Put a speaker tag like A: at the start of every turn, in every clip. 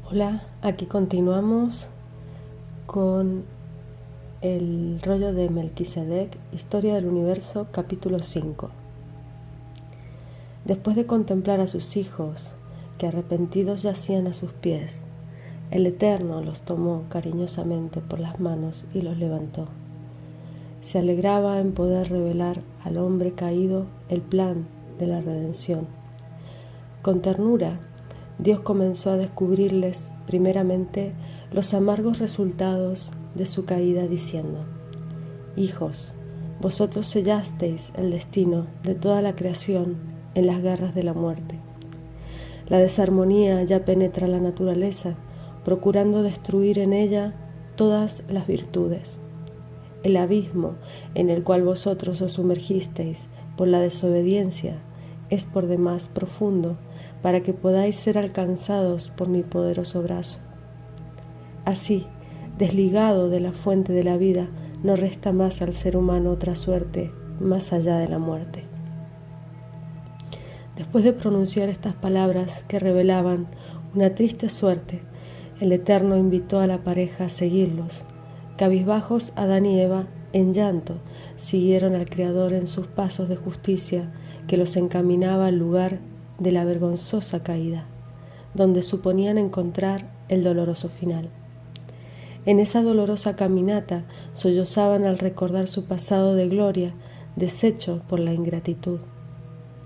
A: Hola, aquí continuamos con el rollo de Melquisedec, Historia del Universo, capítulo 5. Después de contemplar a sus hijos, que arrepentidos yacían a sus pies, el Eterno los tomó cariñosamente por las manos y los levantó. Se alegraba en poder revelar al hombre caído el plan de la redención. Con ternura, Dios comenzó a descubrirles primeramente los amargos resultados de su caída, diciendo: Hijos, vosotros sellasteis el destino de toda la creación en las garras de la muerte. La desarmonía ya penetra la naturaleza, procurando destruir en ella todas las virtudes. El abismo en el cual vosotros os sumergisteis por la desobediencia es por demás profundo para que podáis ser alcanzados por mi poderoso brazo. Así, desligado de la fuente de la vida, no resta más al ser humano otra suerte más allá de la muerte. Después de pronunciar estas palabras que revelaban una triste suerte, el Eterno invitó a la pareja a seguirlos. Cabizbajos, Adán y Eva, en llanto, siguieron al Creador en sus pasos de justicia que los encaminaba al lugar de la vergonzosa caída, donde suponían encontrar el doloroso final. En esa dolorosa caminata sollozaban al recordar su pasado de gloria, deshecho por la ingratitud.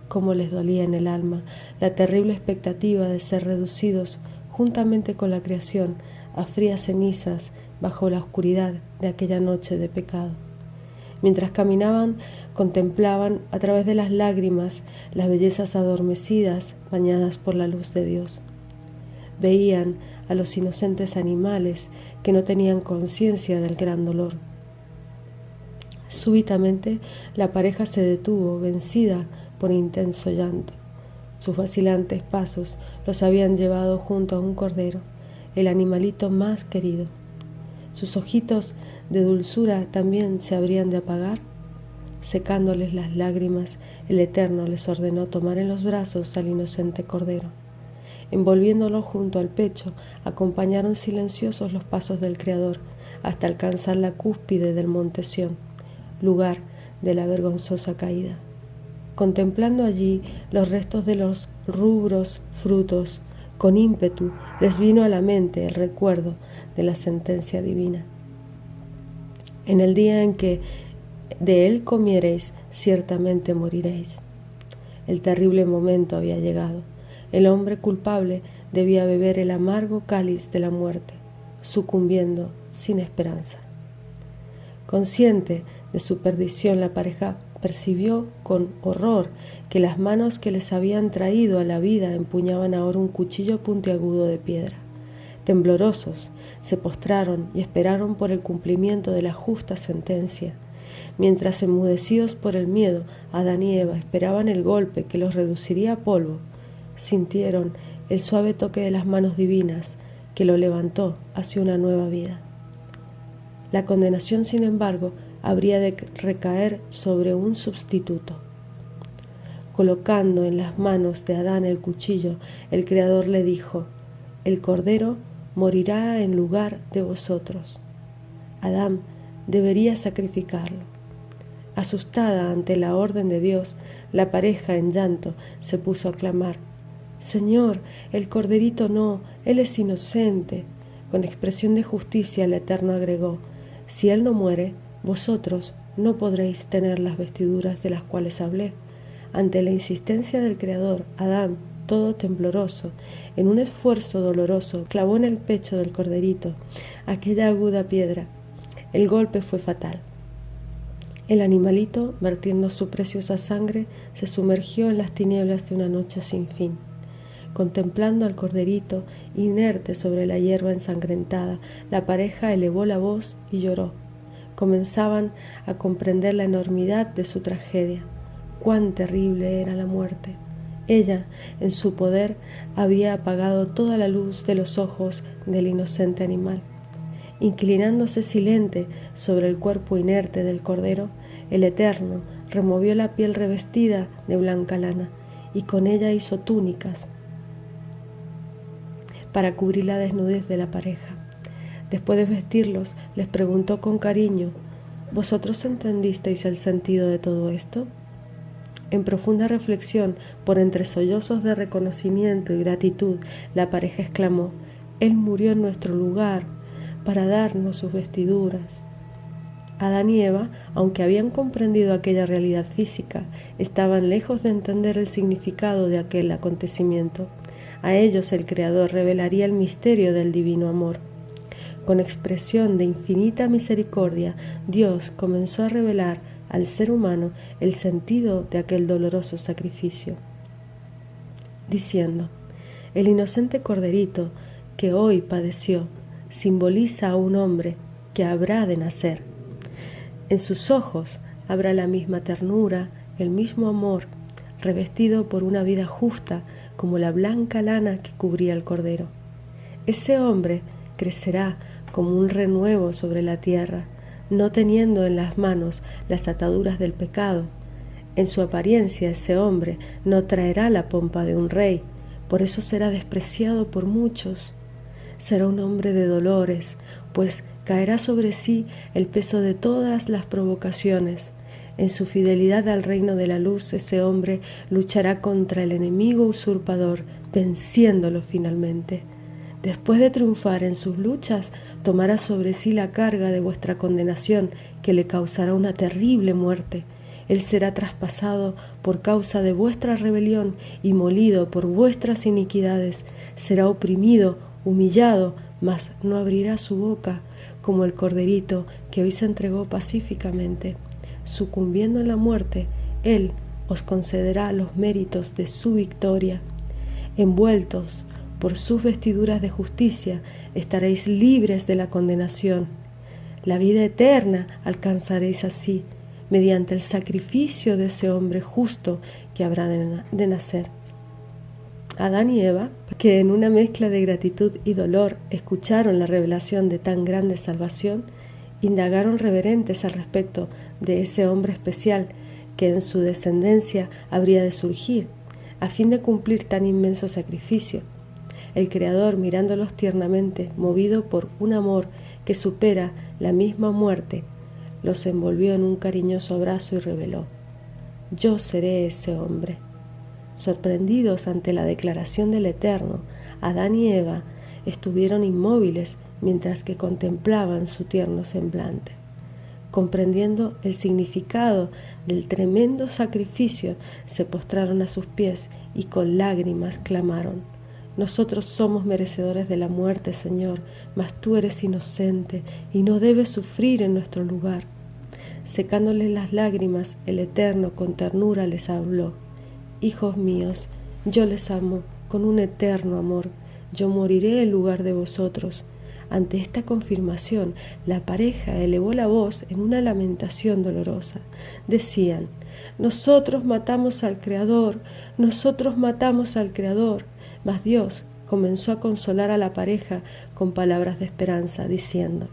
A: Cómo les dolía en el alma la terrible expectativa de ser reducidos, juntamente con la creación, a frías cenizas bajo la oscuridad de aquella noche de pecado. Mientras caminaban, contemplaban a través de las lágrimas las bellezas adormecidas bañadas por la luz de Dios. Veían a los inocentes animales que no tenían conciencia del gran dolor. Súbitamente la pareja se detuvo, vencida por intenso llanto. Sus vacilantes pasos los habían llevado junto a un cordero, el animalito más querido. Sus ojitos de dulzura también se habrían de apagar. Secándoles las lágrimas, el Eterno les ordenó tomar en los brazos al inocente cordero. Envolviéndolo junto al pecho, acompañaron silenciosos los pasos del Creador hasta alcanzar la cúspide del monte Sión, lugar de la vergonzosa caída. Contemplando allí los restos de los rubros frutos, con ímpetu les vino a la mente el recuerdo de la sentencia divina. En el día en que de él comiereis, ciertamente moriréis. El terrible momento había llegado. El hombre culpable debía beber el amargo cáliz de la muerte, sucumbiendo sin esperanza. Consciente de su perdición, la pareja percibió con horror que las manos que les habían traído a la vida empuñaban ahora un cuchillo puntiagudo de piedra. Temblorosos, se postraron y esperaron por el cumplimiento de la justa sentencia. Mientras, enmudecidos por el miedo, Adán y Eva esperaban el golpe que los reduciría a polvo, sintieron el suave toque de las manos divinas que lo levantó hacia una nueva vida. La condenación, sin embargo, habría de recaer sobre un sustituto. Colocando en las manos de Adán el cuchillo, el Creador le dijo: el cordero morirá en lugar de vosotros. Adán debería sacrificarlo. Asustada ante la orden de Dios, la pareja en llanto se puso a clamar: Señor, el corderito no, él es inocente. Con expresión de justicia el Eterno agregó: si él no muere, vosotros no podréis tener las vestiduras de las cuales hablé. Ante la insistencia del Creador, Adán, todo tembloroso, en un esfuerzo doloroso, clavó en el pecho del corderito aquella aguda piedra. El golpe fue fatal. El animalito, vertiendo su preciosa sangre, se sumergió en las tinieblas de una noche sin fin. Contemplando al corderito, inerte sobre la hierba ensangrentada, la pareja elevó la voz y lloró. Comenzaban a comprender la enormidad de su tragedia. Cuán terrible era la muerte. Ella, en su poder, había apagado toda la luz de los ojos del inocente animal. Inclinándose silente sobre el cuerpo inerte del cordero, el Eterno removió la piel revestida de blanca lana y con ella hizo túnicas. para cubrir la desnudez de la pareja. Después de vestirlos, les preguntó con cariño: ¿vosotros entendisteis el sentido de todo esto? En profunda reflexión, por entre sollozos de reconocimiento y gratitud, la pareja exclamó: Él murió en nuestro lugar para darnos sus vestiduras. Adán y Eva, aunque habían comprendido aquella realidad física, estaban lejos de entender el significado de aquel acontecimiento. A ellos el Creador revelaría el misterio del divino amor. Con expresión de infinita misericordia, Dios comenzó a revelar al ser humano el sentido de aquel doloroso sacrificio, diciendo: el inocente corderito que hoy padeció simboliza a un hombre que habrá de nacer. En sus ojos habrá la misma ternura, el mismo amor, revestido por una vida justa como la blanca lana que cubría el cordero. Ese hombre crecerá como un renuevo sobre la tierra, no teniendo en las manos las ataduras del pecado. En su apariencia ese hombre no traerá la pompa de un rey, por eso será despreciado por muchos. Será un hombre de dolores, pues caerá sobre sí el peso de todas las provocaciones. En su fidelidad al reino de la luz, ese hombre luchará contra el enemigo usurpador, venciéndolo finalmente. Después de triunfar en sus luchas, tomará sobre sí la carga de vuestra condenación, que le causará una terrible muerte. Él será traspasado por causa de vuestra rebelión y molido por vuestras iniquidades. Será oprimido, humillado, mas no abrirá su boca, como el corderito que hoy se entregó pacíficamente. Sucumbiendo en la muerte, Él os concederá los méritos de su victoria. Envueltos por sus vestiduras de justicia, estaréis libres de la condenación. La vida eterna alcanzaréis así, mediante el sacrificio de ese hombre justo que habrá de nacer. Adán y Eva, que en una mezcla de gratitud y dolor escucharon la revelación de tan grande salvación, indagaron reverentes al respecto de ese hombre especial que en su descendencia habría de surgir, a fin de cumplir tan inmenso sacrificio. El Creador, mirándolos tiernamente, movido por un amor que supera la misma muerte, los envolvió en un cariñoso abrazo y reveló: yo seré ese hombre. Sorprendidos ante la declaración del Eterno, Adán y Eva estuvieron inmóviles mientras que contemplaban su tierno semblante. Comprendiendo el significado del tremendo sacrificio, se postraron a sus pies y con lágrimas clamaron: nosotros somos merecedores de la muerte, Señor, mas tú eres inocente y no debes sufrir en nuestro lugar. Secándoles las lágrimas, el Eterno con ternura les habló: hijos míos, yo les amo con un eterno amor, yo moriré en lugar de vosotros. Ante esta confirmación, la pareja elevó la voz en una lamentación dolorosa. Decían: nosotros matamos al Creador, nosotros matamos al Creador. Mas Dios comenzó a consolar a la pareja con palabras de esperanza, diciendo: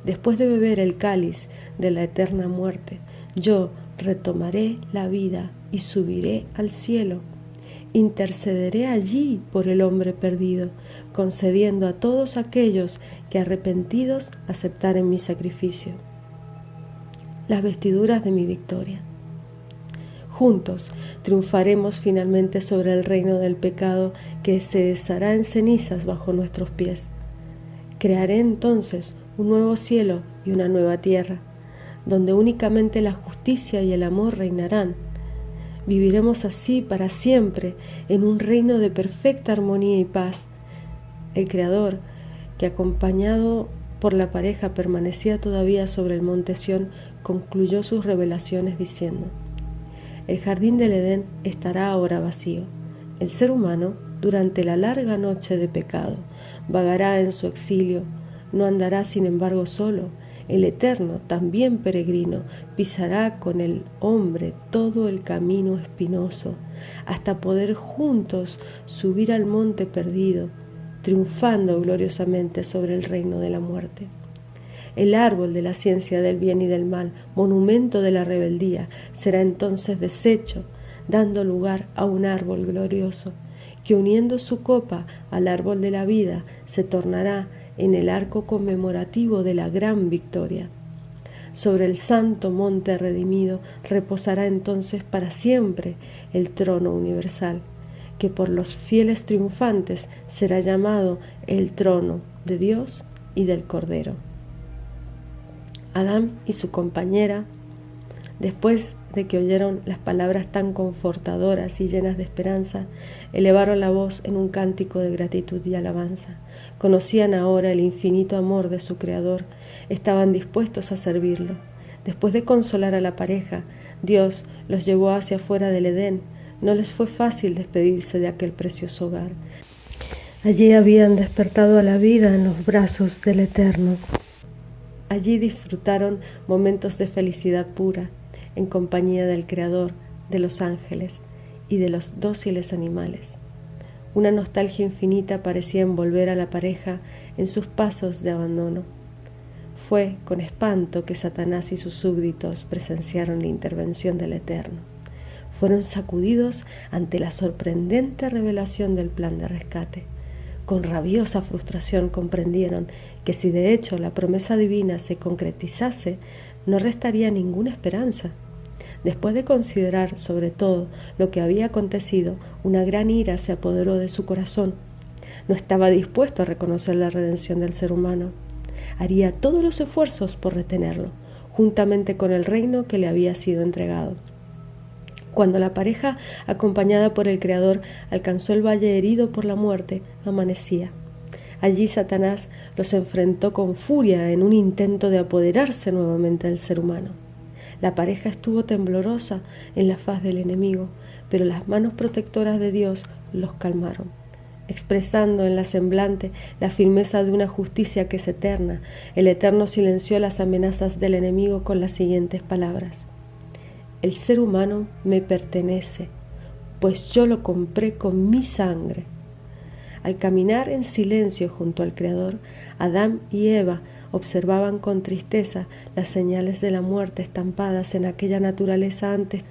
A: después de beber el cáliz de la eterna muerte, yo retomaré la vida y subiré al cielo. Intercederé allí por el hombre perdido, concediendo a todos aquellos que arrepentidos aceptaren mi sacrificio las vestiduras de mi victoria. Juntos triunfaremos finalmente sobre el reino del pecado que se deshará en cenizas bajo nuestros pies. Crearé entonces un nuevo cielo y una nueva tierra, donde únicamente la justicia y el amor reinarán. Viviremos así para siempre en un reino de perfecta armonía y paz. El Creador, que acompañado por la pareja permanecía todavía sobre el monte Sión, concluyó sus revelaciones diciendo: el jardín del Edén estará ahora vacío. El ser humano, durante la larga noche de pecado, vagará en su exilio, no andará sin embargo solo. El Eterno, también peregrino, pisará con el hombre todo el camino espinoso, hasta poder juntos subir al monte perdido, triunfando gloriosamente sobre el reino de la muerte. El árbol de la ciencia del bien y del mal, monumento de la rebeldía, será entonces deshecho, dando lugar a un árbol glorioso, que uniendo su copa al árbol de la vida se tornará en el arco conmemorativo de la gran victoria. Sobre el santo monte redimido reposará entonces para siempre el trono universal, que por los fieles triunfantes será llamado el trono de Dios y del Cordero. Adán y su compañera, después de que oyeron las palabras tan confortadoras y llenas de esperanza, elevaron la voz en un cántico de gratitud y alabanza. Conocían ahora el infinito amor de su Creador, estaban dispuestos a servirlo. Después de consolar a la pareja, Dios los llevó hacia afuera del Edén. No les fue fácil despedirse de aquel precioso hogar. Allí habían despertado a la vida en los brazos del Eterno. Allí disfrutaron momentos de felicidad pura, en compañía del Creador, de los ángeles y de los dóciles animales. Una nostalgia infinita parecía envolver a la pareja en sus pasos de abandono. Fue con espanto que Satanás y sus súbditos presenciaron la intervención del Eterno. Fueron sacudidos ante la sorprendente revelación del plan de rescate. Con rabiosa frustración comprendieron que si de hecho la promesa divina se concretizase, no restaría ninguna esperanza. Después de considerar sobre todo lo que había acontecido, una gran ira se apoderó de su corazón. No estaba dispuesto a reconocer la redención del ser humano. Haría todos los esfuerzos por retenerlo, juntamente con el reino que le había sido entregado. Cuando la pareja, acompañada por el Creador, alcanzó el valle herido por la muerte, amanecía. Allí Satanás los enfrentó con furia en un intento de apoderarse nuevamente del ser humano. La pareja estuvo temblorosa en la faz del enemigo, pero las manos protectoras de Dios los calmaron, expresando en la semblante la firmeza de una justicia que es eterna. El Eterno silenció las amenazas del enemigo con las siguientes palabras: el ser humano me pertenece, pues yo lo compré con mi sangre. Al caminar en silencio junto al Creador, Adán y Eva observaban con tristeza las señales de la muerte estampadas en aquella naturaleza antes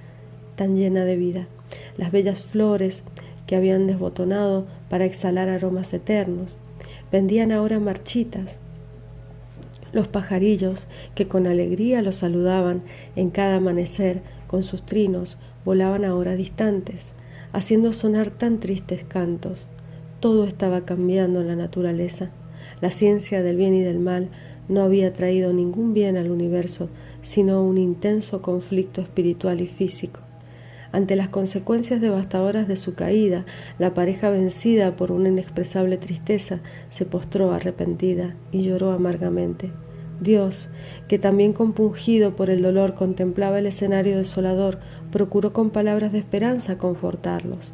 A: tan llena de vida. Las bellas flores que habían desbotonado para exhalar aromas eternos vendían ahora marchitas. Los pajarillos que con alegría los saludaban en cada amanecer con sus trinos volaban ahora distantes, haciendo sonar tan tristes cantos. Todo estaba cambiando en la naturaleza. La ciencia del bien y del mal no había traído ningún bien al universo, sino un intenso conflicto espiritual y físico. Ante las consecuencias devastadoras de su caída, la pareja, vencida por una inexpresable tristeza, se postró arrepentida y lloró amargamente. Dios, que también compungido por el dolor contemplaba el escenario desolador, procuró con palabras de esperanza confortarlos.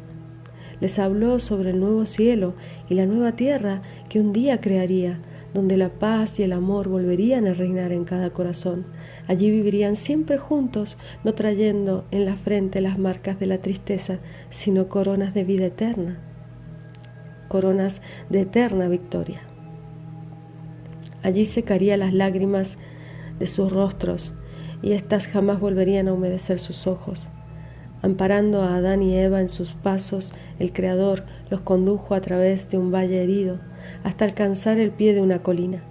A: Les habló sobre el nuevo cielo y la nueva tierra que un día crearía, donde la paz y el amor volverían a reinar en cada corazón. Allí vivirían siempre juntos, no trayendo en la frente las marcas de la tristeza, sino coronas de vida eterna, coronas de eterna victoria. Allí secaría las lágrimas de sus rostros, y éstas jamás volverían a humedecer sus ojos. Amparando a Adán y Eva en sus pasos, el Creador los condujo a través de un valle herido, hasta alcanzar el pie de una colina.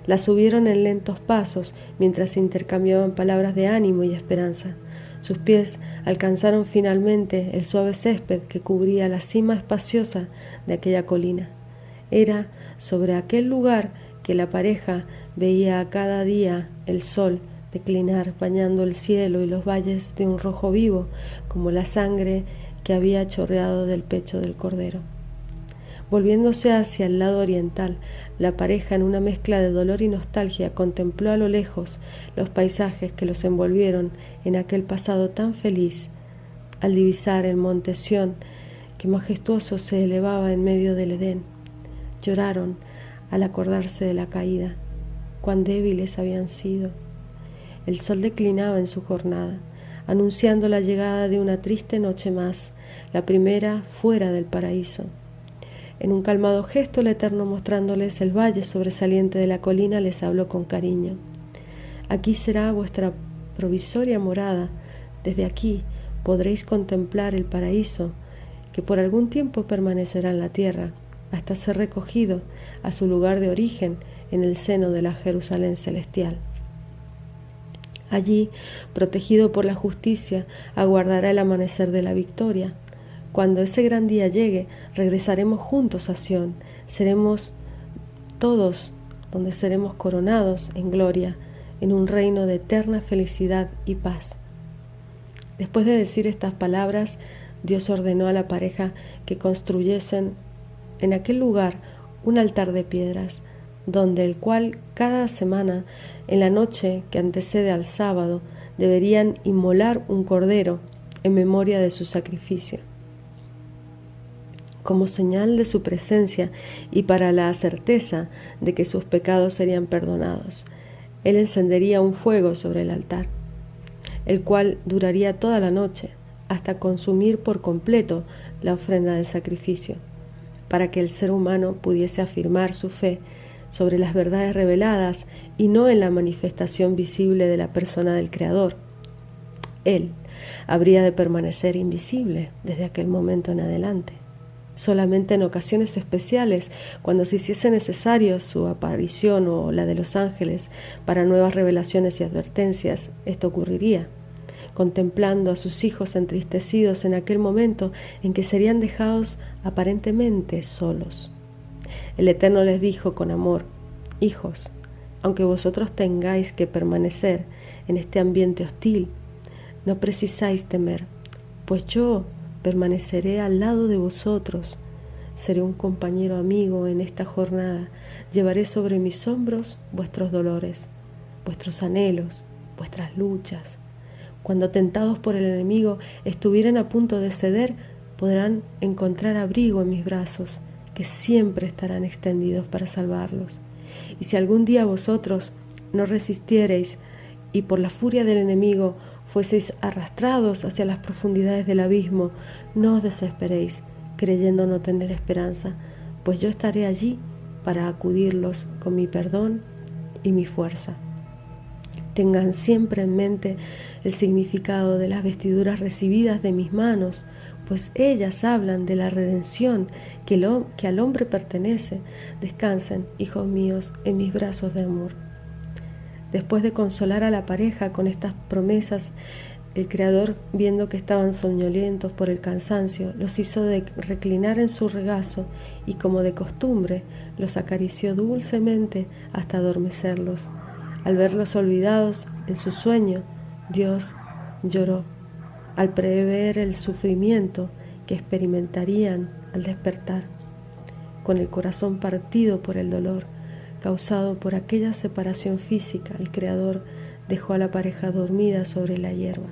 A: La subieron en lentos pasos, mientras intercambiaban palabras de ánimo y esperanza. Sus pies alcanzaron finalmente el suave césped que cubría la cima espaciosa de aquella colina. Era sobre aquel lugar que la pareja veía a cada día el sol declinar, bañando el cielo y los valles de un rojo vivo, como la sangre que había chorreado del pecho del Cordero. Volviéndose hacia el lado oriental, la pareja, en una mezcla de dolor y nostalgia, contempló a lo lejos los paisajes que los envolvieron en aquel pasado tan feliz, al divisar el monte Sión, que majestuoso se elevaba en medio del Edén. Lloraron al acordarse de la caída, cuán débiles habían sido. El sol declinaba en su jornada, anunciando la llegada de una triste noche más, la primera fuera del paraíso. En un calmado gesto, el Eterno, mostrándoles el valle sobresaliente de la colina, les habló con cariño. Aquí será vuestra provisoria morada. Desde aquí podréis contemplar el paraíso que por algún tiempo permanecerá en la tierra, hasta ser recogido a su lugar de origen en el seno de la Jerusalén celestial. Allí, protegido por la justicia, aguardará el amanecer de la victoria. Cuando ese gran día llegue, regresaremos juntos a Sión, seremos todos donde seremos coronados en gloria, en un reino de eterna felicidad y paz. Después de decir estas palabras, Dios ordenó a la pareja que construyesen en aquel lugar un altar de piedras, donde el cual cada semana, en la noche que antecede al sábado, deberían inmolar un cordero en memoria de su sacrificio. Como señal de su presencia y para la certeza de que sus pecados serían perdonados, él encendería un fuego sobre el altar, el cual duraría toda la noche, hasta consumir por completo la ofrenda del sacrificio, para que el ser humano pudiese afirmar su fe sobre las verdades reveladas y no en la manifestación visible de la persona del Creador. Él habría de permanecer invisible desde aquel momento en adelante. Solamente en ocasiones especiales, cuando se hiciese necesario su aparición o la de los ángeles para nuevas revelaciones y advertencias, esto ocurriría, contemplando a sus hijos entristecidos en aquel momento en que serían dejados aparentemente solos. El Eterno les dijo con amor: hijos, aunque vosotros tengáis que permanecer en este ambiente hostil, no precisáis temer, pues yo permaneceré al lado de vosotros, seré un compañero amigo en esta jornada, llevaré sobre mis hombros vuestros dolores, vuestros anhelos, vuestras luchas. Cuando tentados por el enemigo estuvieren a punto de ceder, podrán encontrar abrigo en mis brazos, que siempre estarán extendidos para salvarlos. Y si algún día vosotros no resistiereis y por la furia del enemigo fueseis arrastrados hacia las profundidades del abismo, no os desesperéis, creyendo no tener esperanza, pues yo estaré allí para acudirlos con mi perdón y mi fuerza. Tengan siempre en mente el significado de las vestiduras recibidas de mis manos, pues ellas hablan de la redención que al hombre pertenece. Descansen, hijos míos, en mis brazos de amor. Después de consolar a la pareja con estas promesas, el Creador, viendo que estaban soñolientos por el cansancio, los hizo reclinar en su regazo y, como de costumbre, los acarició dulcemente hasta adormecerlos. Al verlos olvidados en su sueño, Dios lloró al prever el sufrimiento que experimentarían al despertar. Con el corazón partido por el dolor causado por aquella separación física, el Creador dejó a la pareja dormida sobre la hierba,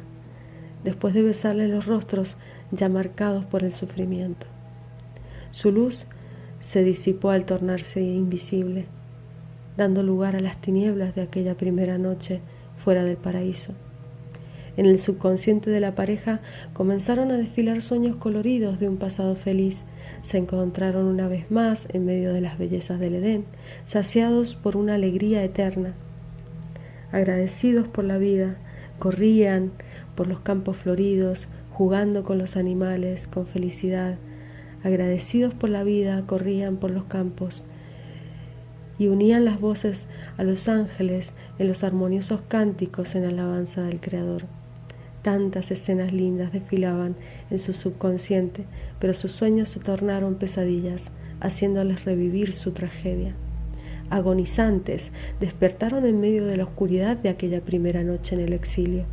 A: después de besarle los rostros ya marcados por el sufrimiento. Su luz se disipó al tornarse invisible, dando lugar a las tinieblas de aquella primera noche fuera del paraíso. En el subconsciente de la pareja comenzaron a desfilar sueños coloridos de un pasado feliz. Se encontraron una vez más en medio de las bellezas del Edén, saciados por una alegría eterna. Agradecidos por la vida, corrían por los campos floridos, jugando con los animales, con felicidad. Agradecidos por la vida, corrían por los campos y unían las voces a los ángeles en los armoniosos cánticos en alabanza del Creador. Tantas escenas lindas desfilaban en su subconsciente, pero sus sueños se tornaron pesadillas, haciéndoles revivir su tragedia. Agonizantes, despertaron en medio de la oscuridad de aquella primera noche en el exilio.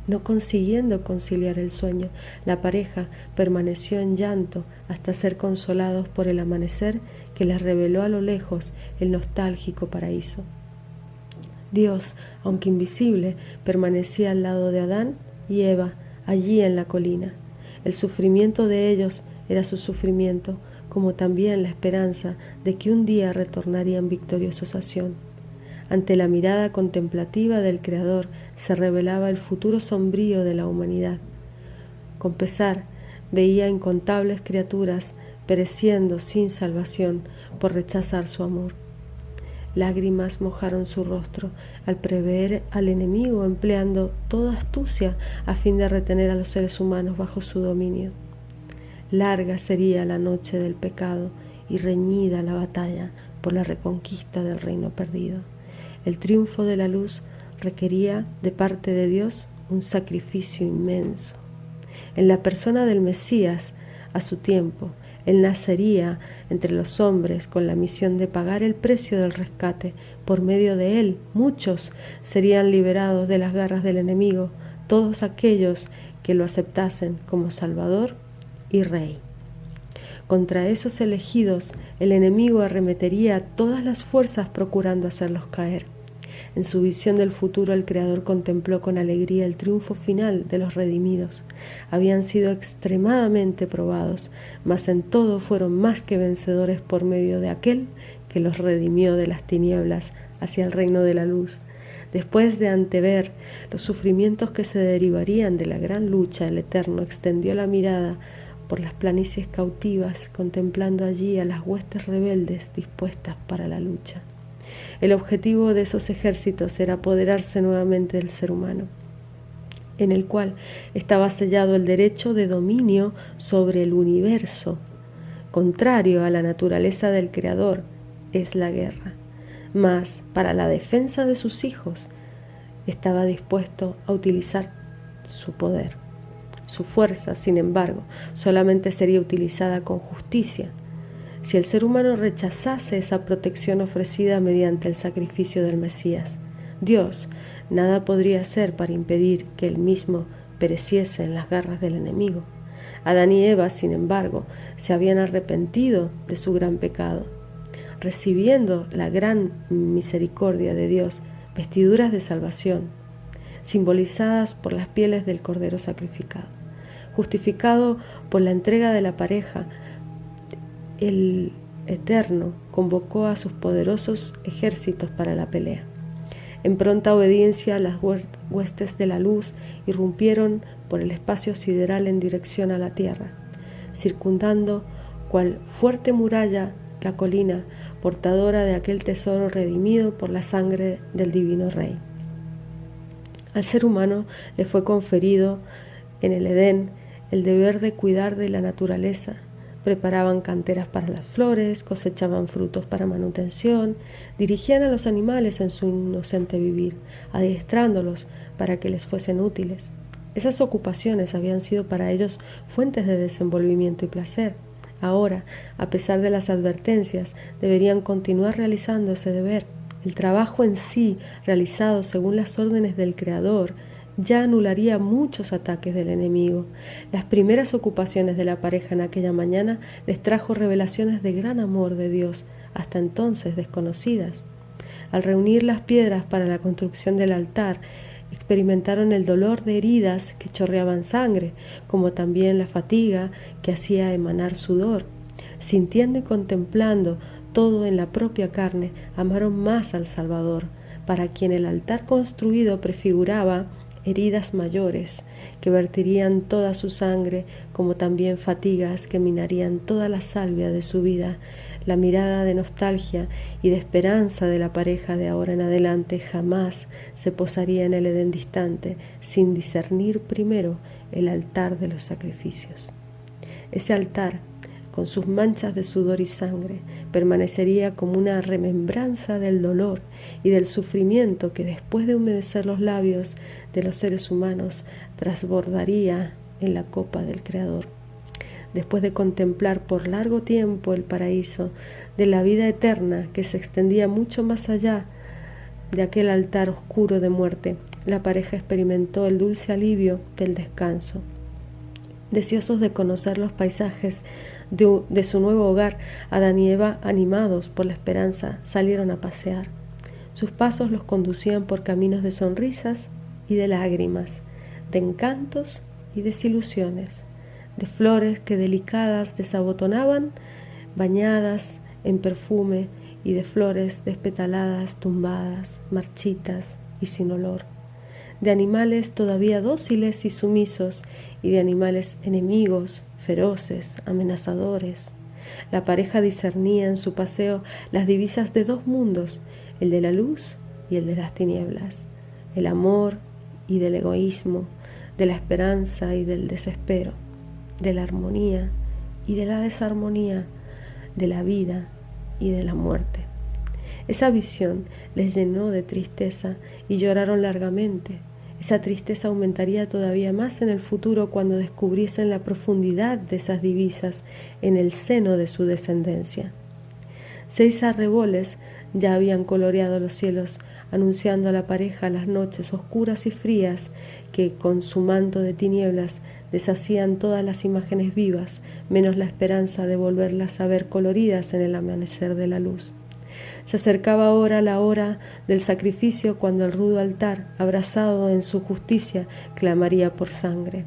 A: No consiguiendo conciliar el sueño, la pareja permaneció en llanto hasta ser consolados por el amanecer que les reveló a lo lejos el nostálgico paraíso. Dios, aunque invisible, permanecía al lado de Adán y Eva, allí en la colina. El sufrimiento de ellos era su sufrimiento, como también la esperanza de que un día retornarían victoriosos a Sión. Ante la mirada contemplativa del Creador se revelaba el futuro sombrío de la humanidad. Con pesar, veía incontables criaturas pereciendo sin salvación por rechazar su amor. Lágrimas mojaron su rostro al prever al enemigo empleando toda astucia a fin de retener a los seres humanos bajo su dominio. Larga sería la noche del pecado y reñida la batalla por la reconquista del reino perdido. El triunfo de la luz requería de parte de Dios un sacrificio inmenso. En la persona del Mesías, a su tiempo, Él nacería entre los hombres con la misión de pagar el precio del rescate. Por medio de Él, muchos serían liberados de las garras del enemigo, todos aquellos que lo aceptasen como Salvador y Rey. Contra esos elegidos, el enemigo arremetería todas las fuerzas procurando hacerlos caer. En su visión del futuro, el Creador contempló con alegría el triunfo final de los redimidos. Habían sido extremadamente probados, mas en todo fueron más que vencedores por medio de aquel que los redimió de las tinieblas hacia el reino de la luz. Después de antever los sufrimientos que se derivarían de la gran lucha, el Eterno extendió la mirada por las planicies cautivas, contemplando allí a las huestes rebeldes dispuestas para la lucha. El objetivo de esos ejércitos era apoderarse nuevamente del ser humano, en el cual estaba sellado el derecho de dominio sobre el universo. Contrario a la naturaleza del Creador es la guerra, mas para la defensa de sus hijos estaba dispuesto a utilizar su poder. Su fuerza, sin embargo, solamente sería utilizada con justicia. Si el ser humano rechazase esa protección ofrecida mediante el sacrificio del Mesías, Dios nada podría hacer para impedir que él mismo pereciese en las garras del enemigo. Adán y Eva, sin embargo, se habían arrepentido de su gran pecado, recibiendo la gran misericordia de Dios, vestiduras de salvación, simbolizadas por las pieles del Cordero sacrificado. Justificado por la entrega de la pareja, el Eterno convocó a sus poderosos ejércitos para la pelea. En pronta obediencia, las huestes de la luz irrumpieron por el espacio sideral en dirección a la tierra, circundando cual fuerte muralla la colina, portadora de aquel tesoro redimido por la sangre del divino Rey. Al ser humano le fue conferido en el Edén el deber de cuidar de la naturaleza. Preparaban canteras para las flores, cosechaban frutos para manutención, dirigían a los animales en su inocente vivir, adiestrándolos para que les fuesen útiles. Esas ocupaciones habían sido para ellos fuentes de desenvolvimiento y placer. Ahora, a pesar de las advertencias, deberían continuar realizando ese deber. El trabajo en sí, realizado según las órdenes del Creador, ya anularía muchos ataques del enemigo. Las primeras ocupaciones de la pareja en aquella mañana les trajo revelaciones de gran amor de Dios, hasta entonces desconocidas. Al reunir las piedras para la construcción del altar, experimentaron el dolor de heridas que chorreaban sangre, como también la fatiga que hacía emanar sudor. Sintiendo y contemplando todo en la propia carne, amaron más al Salvador, para quien el altar construido prefiguraba heridas mayores que vertirían toda su sangre, como también fatigas que minarían toda la salvia de su vida. La mirada de nostalgia y de esperanza de la pareja de ahora en adelante jamás se posaría en el Edén distante sin discernir primero el altar de los sacrificios. Ese altar, con sus manchas de sudor y sangre, permanecería como una remembranza del dolor y del sufrimiento que después de humedecer los labios de los seres humanos transbordaría en la copa del Creador. Después de contemplar por largo tiempo el paraíso de la vida eterna que se extendía mucho más allá de aquel altar oscuro de muerte, la pareja experimentó el dulce alivio del descanso. Deseosos de conocer los paisajes de su nuevo hogar, Adán y Eva, animados por la esperanza, salieron a pasear. Sus pasos los conducían por caminos de sonrisas y de lágrimas, de encantos y desilusiones, de flores que delicadas desabotonaban, bañadas en perfume, y de flores despetaladas, tumbadas, marchitas y sin olor, de animales todavía dóciles y sumisos, y de animales enemigos, feroces, amenazadores. La pareja discernía en su paseo las divisas de dos mundos, el de la luz y el de las tinieblas, el amor y del egoísmo, de la esperanza y del desespero, de la armonía y de la desarmonía de la vida y de la muerte. Esa visión les llenó de tristeza y lloraron largamente. Esa tristeza aumentaría todavía más en el futuro cuando descubriesen la profundidad de esas divisas en el seno de su descendencia. 6 arreboles ya habían coloreado los cielos, anunciando a la pareja las noches oscuras y frías que, con su manto de tinieblas, deshacían todas las imágenes vivas, menos la esperanza de volverlas a ver coloridas en el amanecer de la luz. Se acercaba ahora la hora del sacrificio, cuando el rudo altar, abrazado en su justicia, clamaría por sangre.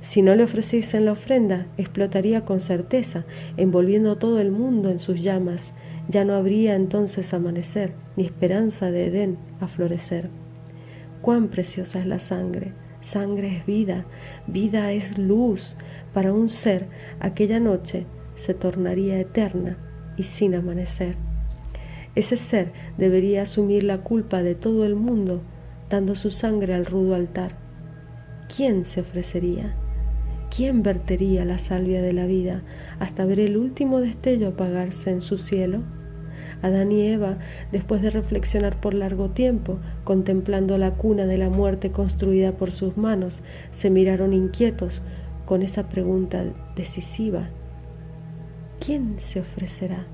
A: Si no le ofreciesen la ofrenda, explotaría con certeza, envolviendo todo el mundo en sus llamas. Ya no habría entonces amanecer, ni esperanza de Edén a florecer. Cuán preciosa es la sangre. Sangre es vida, vida es luz. Para un ser, aquella noche se tornaría eterna y sin amanecer. Ese ser debería asumir la culpa de todo el mundo, dando su sangre al rudo altar. ¿Quién se ofrecería? ¿Quién vertería la salvia de la vida hasta ver el último destello apagarse en su cielo? Adán y Eva, después de reflexionar por largo tiempo, contemplando la cuna de la muerte construida por sus manos, se miraron inquietos con esa pregunta decisiva: ¿quién se ofrecerá?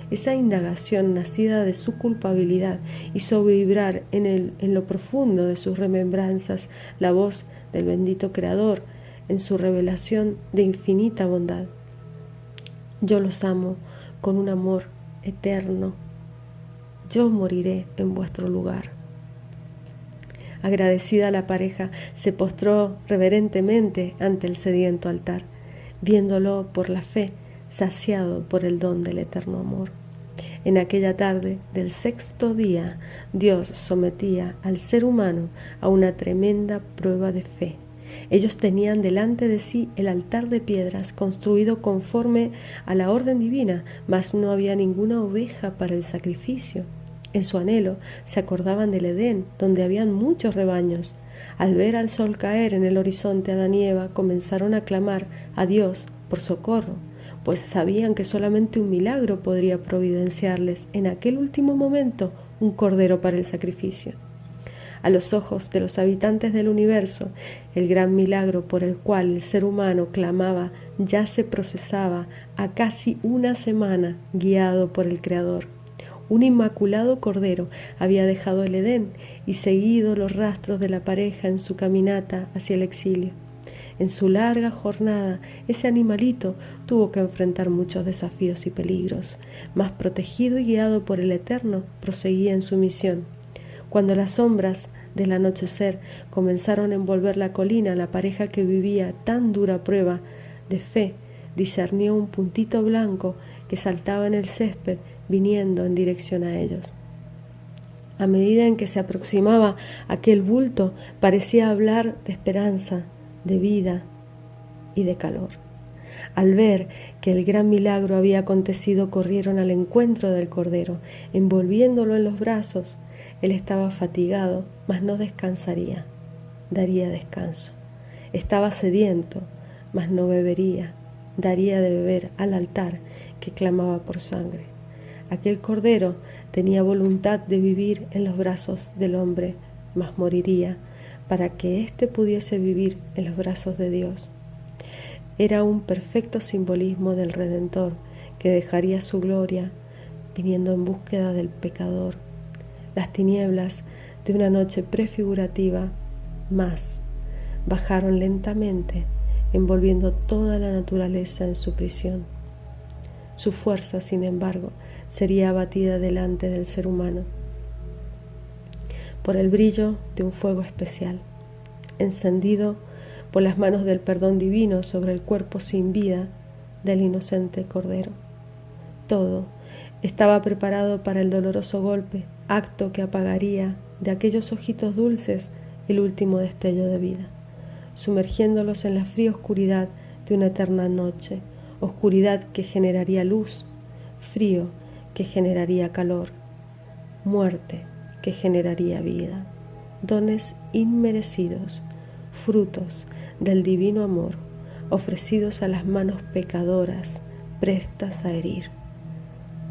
A: Esa indagación, nacida de su culpabilidad, hizo vibrar en lo profundo de sus remembranzas la voz del bendito Creador en su revelación de infinita bondad. Yo los amo con un amor eterno. Yo moriré en vuestro lugar. Agradecida, la pareja se postró reverentemente ante el sediento altar, viéndolo por la fe, saciado por el don del eterno amor. En aquella tarde del 6º día, Dios sometía al ser humano a una tremenda prueba de fe. Ellos tenían delante de sí el altar de piedras construido conforme a la orden divina, mas no había ninguna oveja para el sacrificio. En su anhelo se acordaban del Edén, donde habían muchos rebaños. Al ver al sol caer en el horizonte, Adán y Eva comenzaron a clamar a Dios por socorro, pues sabían que solamente un milagro podría providenciarles en aquel último momento un cordero para el sacrificio. A los ojos de los habitantes del universo, el gran milagro por el cual el ser humano clamaba ya se procesaba a casi una semana, guiado por el Creador. Un inmaculado cordero había dejado el Edén y seguido los rastros de la pareja en su caminata hacia el exilio. En su larga jornada, ese animalito tuvo que enfrentar muchos desafíos y peligros, mas protegido y guiado por el Eterno, proseguía en su misión. Cuando las sombras del anochecer comenzaron a envolver la colina, la pareja que vivía tan dura prueba de fe discernió un puntito blanco que saltaba en el césped viniendo en dirección a ellos. A medida en que se aproximaba aquel bulto, parecía hablar de esperanza, de vida y de calor. Al ver que el gran milagro había acontecido, corrieron al encuentro del cordero, envolviéndolo en los brazos. Él estaba fatigado, mas no descansaría, daría descanso. Estaba sediento, mas no bebería, daría de beber al altar que clamaba por sangre. Aquel cordero tenía voluntad de vivir en los brazos del hombre, mas moriría para que éste pudiese vivir en los brazos de Dios. Era un perfecto simbolismo del Redentor que dejaría su gloria viniendo en búsqueda del pecador. Las tinieblas de una noche prefigurativa más bajaron lentamente, envolviendo toda la naturaleza en su prisión. Su fuerza, sin embargo, sería abatida delante del ser humano por el brillo de un fuego especial, encendido por las manos del perdón divino sobre el cuerpo sin vida del inocente cordero. Todo estaba preparado para el doloroso golpe, acto que apagaría de aquellos ojitos dulces el último destello de vida, sumergiéndolos en la fría oscuridad de una eterna noche, oscuridad que generaría luz, frío que generaría calor, muerte que generaría vida, dones inmerecidos, frutos del divino amor, ofrecidos a las manos pecadoras, prestas a herir.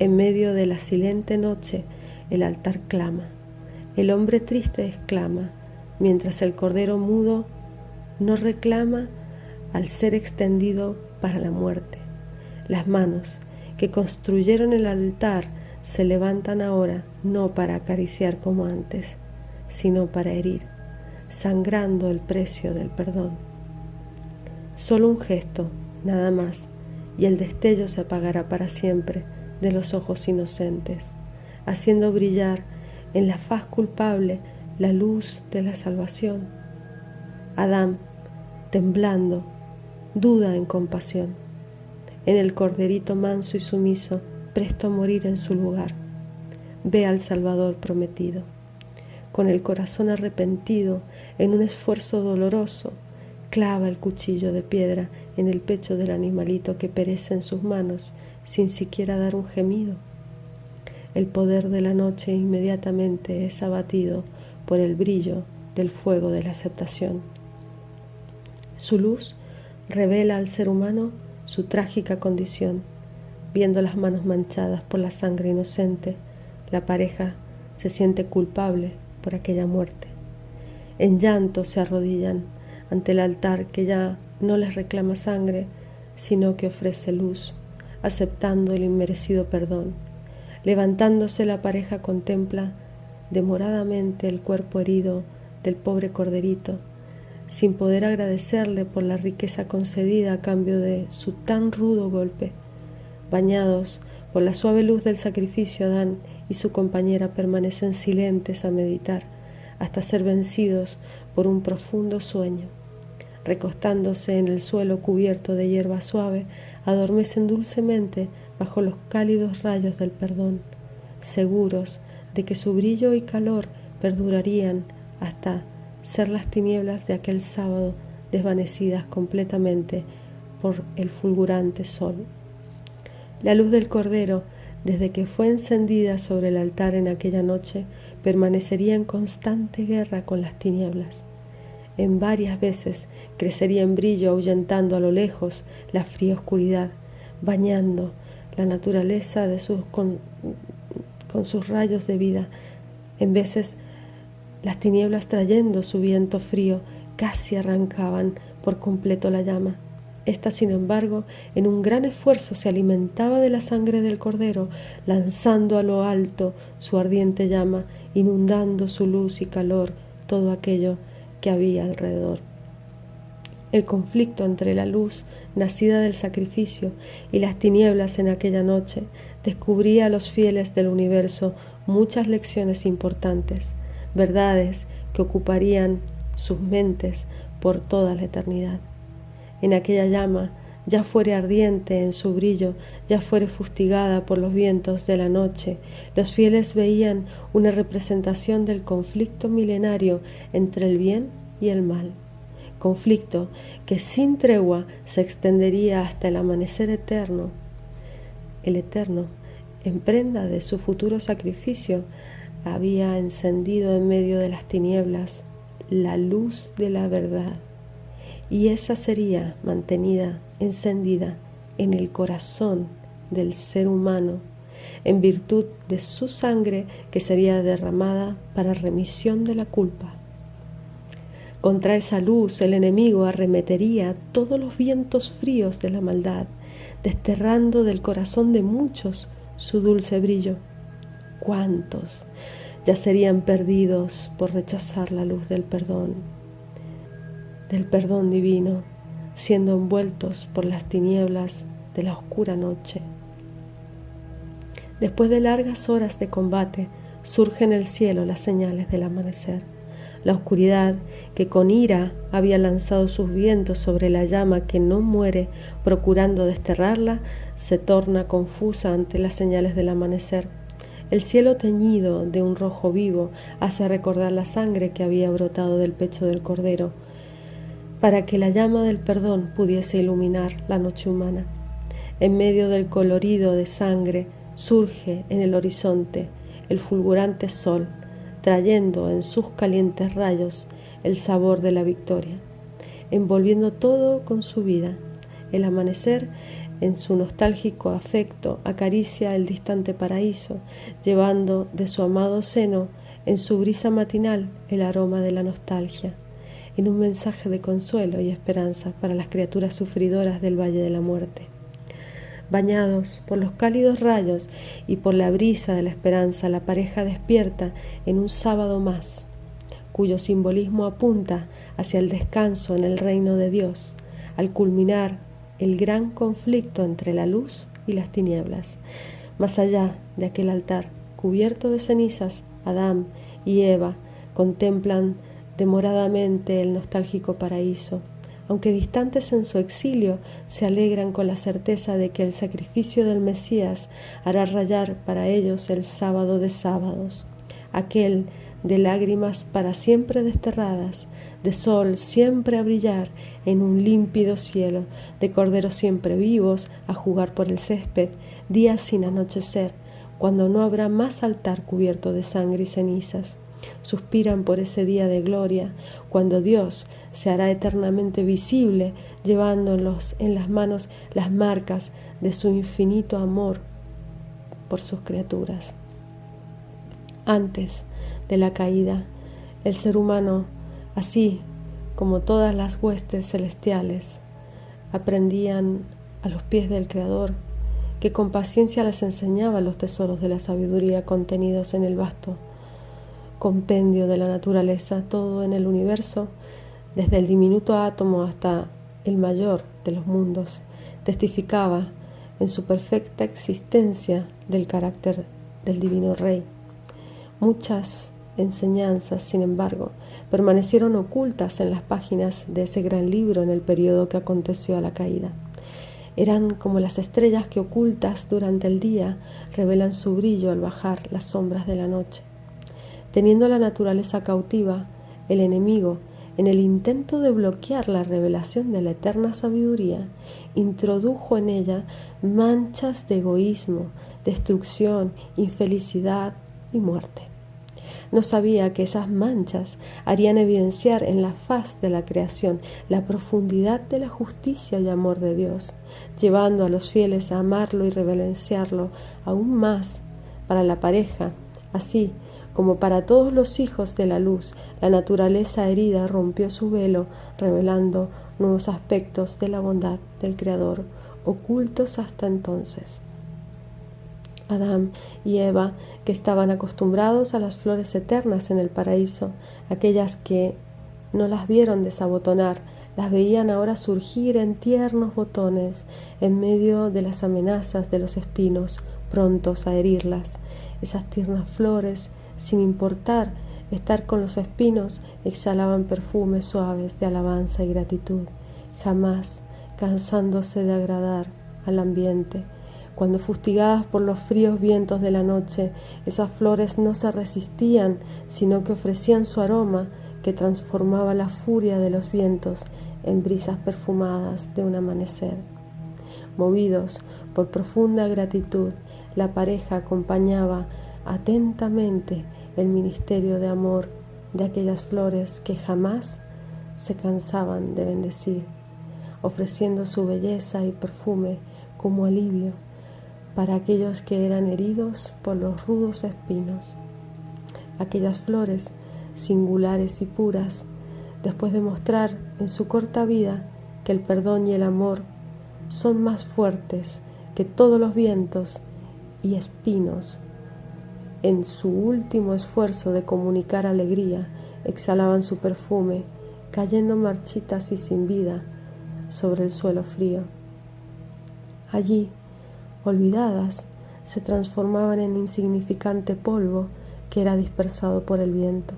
A: En medio de la silente noche, el altar clama, el hombre triste exclama, mientras el cordero mudo no reclama al ser extendido para la muerte. Las manos que construyeron el altar se levantan ahora no para acariciar como antes, sino para herir, sangrando el precio del perdón. Solo un gesto, nada más, y el destello se apagará para siempre de los ojos inocentes, haciendo brillar en la faz culpable la luz de la salvación. Adán, temblando, duda en compasión, en el corderito manso y sumiso, presto a morir en su lugar. Ve al Salvador prometido. Con el corazón arrepentido, en un esfuerzo doloroso, clava el cuchillo de piedra en el pecho del animalito que perece en sus manos, sin siquiera dar un gemido. El poder de la noche inmediatamente es abatido por el brillo del fuego de la aceptación. Su luz revela al ser humano su trágica condición. Viendo las manos manchadas por la sangre inocente, la pareja se siente culpable por aquella muerte. En llanto se arrodillan ante el altar que ya no les reclama sangre, sino que ofrece luz, aceptando el inmerecido perdón. Levantándose, la pareja contempla demoradamente el cuerpo herido del pobre corderito, sin poder agradecerle por la riqueza concedida a cambio de su tan rudo golpe. Bañados por la suave luz del sacrificio, Adán y su compañera permanecen silentes a meditar, hasta ser vencidos por un profundo sueño. Recostándose en el suelo cubierto de hierba suave, adormecen dulcemente bajo los cálidos rayos del perdón, seguros de que su brillo y calor perdurarían hasta ser las tinieblas de aquel sábado desvanecidas completamente por el fulgurante sol. La luz del Cordero, desde que fue encendida sobre el altar en aquella noche, permanecería en constante guerra con las tinieblas. En varias veces crecería en brillo, ahuyentando a lo lejos la fría oscuridad, bañando la naturaleza con sus rayos de vida. En veces las tinieblas, trayendo su viento frío, casi arrancaban por completo la llama. Esta, sin embargo, en un gran esfuerzo se alimentaba de la sangre del Cordero, lanzando a lo alto su ardiente llama, inundando su luz y calor todo aquello que había alrededor. El conflicto entre la luz nacida del sacrificio y las tinieblas en aquella noche descubría a los fieles del universo muchas lecciones importantes, verdades que ocuparían sus mentes por toda la eternidad. En aquella llama, ya fuere ardiente en su brillo, ya fuere fustigada por los vientos de la noche, los fieles veían una representación del conflicto milenario entre el bien y el mal, conflicto que sin tregua se extendería hasta el amanecer eterno. El Eterno, en prenda de su futuro sacrificio, había encendido en medio de las tinieblas la luz de la verdad, y esa sería mantenida encendida en el corazón del ser humano en virtud de su sangre, que sería derramada para remisión de la culpa. Contra esa luz el enemigo arremetería todos los vientos fríos de la maldad, desterrando del corazón de muchos su dulce brillo. ¿Cuántos ya serían perdidos por rechazar la luz del perdón divino, siendo envueltos por las tinieblas de la oscura noche? Después de largas horas de combate, surgen en el cielo las señales del amanecer. La oscuridad, que con ira había lanzado sus vientos sobre la llama que no muere, procurando desterrarla, se torna confusa ante las señales del amanecer. El cielo, teñido de un rojo vivo, hace recordar la sangre que había brotado del pecho del Cordero, para que la llama del perdón pudiese iluminar la noche humana. En medio del colorido de sangre surge en el horizonte el fulgurante sol, trayendo en sus calientes rayos el sabor de la victoria, envolviendo todo con su vida, El amanecer, en su nostálgico afecto, acaricia el distante paraíso, llevando de su amado seno en su brisa matinal el aroma de la nostalgia, en un mensaje de consuelo y esperanza para las criaturas sufridoras del Valle de la Muerte. Bañados por los cálidos rayos y por la brisa de la esperanza, la pareja despierta en un sábado más, cuyo simbolismo apunta hacia el descanso en el reino de Dios, al culminar el gran conflicto entre la luz y las tinieblas. Más allá de aquel altar cubierto de cenizas, Adán y Eva contemplan demoradamente el nostálgico paraíso. Aunque distantes en su exilio, se alegran con la certeza de que el sacrificio del Mesías hará rayar para ellos el sábado de sábados, aquel de lágrimas para siempre desterradas, de sol siempre a brillar en un límpido cielo, de corderos siempre vivos a jugar por el césped, días sin anochecer, cuando no habrá más altar cubierto de sangre y cenizas. Suspiran por ese día de gloria, cuando Dios se hará eternamente visible, llevándolos en las manos las marcas de su infinito amor por sus criaturas. Antes de la caída, el ser humano, así como todas las huestes celestiales, aprendían a los pies del Creador, que con paciencia les enseñaba los tesoros de la sabiduría contenidos en el vasto compendio de la naturaleza. Todo en el universo, desde el diminuto átomo hasta el mayor de los mundos, testificaba en su perfecta existencia del carácter del Divino Rey. Muchas enseñanzas, sin embargo, permanecieron ocultas en las páginas de ese gran libro en el periodo que aconteció a la caída. Eran como las estrellas que, ocultas durante el día, revelan su brillo al bajar las sombras de la noche. Teniendo la naturaleza cautiva, el enemigo, en el intento de bloquear la revelación de la eterna sabiduría, introdujo en ella manchas de egoísmo, destrucción, infelicidad y muerte. No sabía que esas manchas harían evidenciar en la faz de la creación la profundidad de la justicia y amor de Dios, llevando a los fieles a amarlo y reverenciarlo aún más. Para la pareja, así como para todos los hijos de la luz, la naturaleza herida rompió su velo, revelando nuevos aspectos de la bondad del Creador, ocultos hasta entonces. Adán y Eva, que estaban acostumbrados a las flores eternas en el paraíso, aquellas que no las vieron desabotonar, las veían ahora surgir en tiernos botones, en medio de las amenazas de los espinos, prontos a herirlas. Esas tiernas flores, sin importar estar con los espinos, exhalaban perfumes suaves de alabanza y gratitud, jamás cansándose de agradar al ambiente. Cuando fustigadas por los fríos vientos de la noche, esas flores no se resistían, sino que ofrecían su aroma, que transformaba la furia de los vientos en brisas perfumadas de un amanecer. Movidos por profunda gratitud, la pareja acompañaba atentamente el ministerio de amor de aquellas flores que jamás se cansaban de bendecir, ofreciendo su belleza y perfume como alivio para aquellos que eran heridos por los rudos espinos. Aquellas flores singulares y puras, después de mostrar en su corta vida que el perdón y el amor son más fuertes que todos los vientos y espinos, en su último esfuerzo de comunicar alegría, exhalaban su perfume, cayendo marchitas y sin vida sobre el suelo frío. Allí, olvidadas, se transformaban en insignificante polvo que era dispersado por el viento.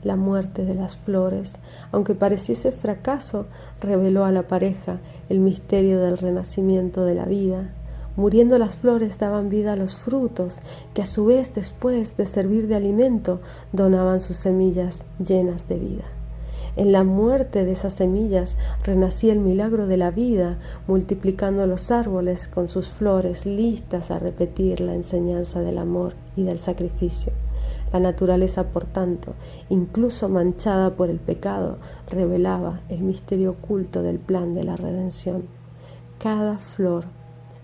A: La muerte de las flores, aunque pareciese fracaso, reveló a la pareja el misterio del renacimiento de la vida. Muriendo las flores daban vida a los frutos, que a su vez, después de servir de alimento, donaban sus semillas llenas de vida. En la muerte de esas semillas renacía el milagro de la vida, multiplicando los árboles con sus flores, listas a repetir la enseñanza del amor y del sacrificio. La naturaleza, por tanto, incluso manchada por el pecado, revelaba el misterio oculto del plan de la redención. cada flor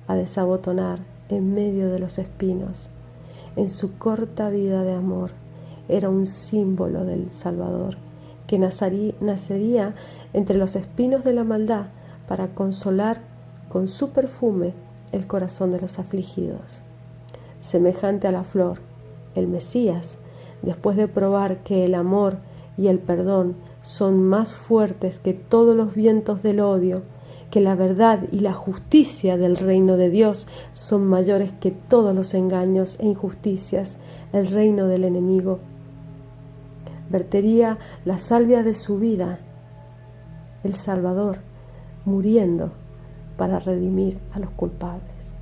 A: a desabotonar en medio de los espinos. En su corta vida de amor era un símbolo del Salvador, que nacería entre los espinos de la maldad para consolar con su perfume el corazón de los afligidos. Semejante a la flor, el Mesías, después de probar que el amor y el perdón son más fuertes que todos los vientos del odio, que la verdad y la justicia del reino de Dios son mayores que todos los engaños e injusticias, el reino del enemigo, vertería la salvia de su vida, el Salvador, muriendo para redimir a los culpables.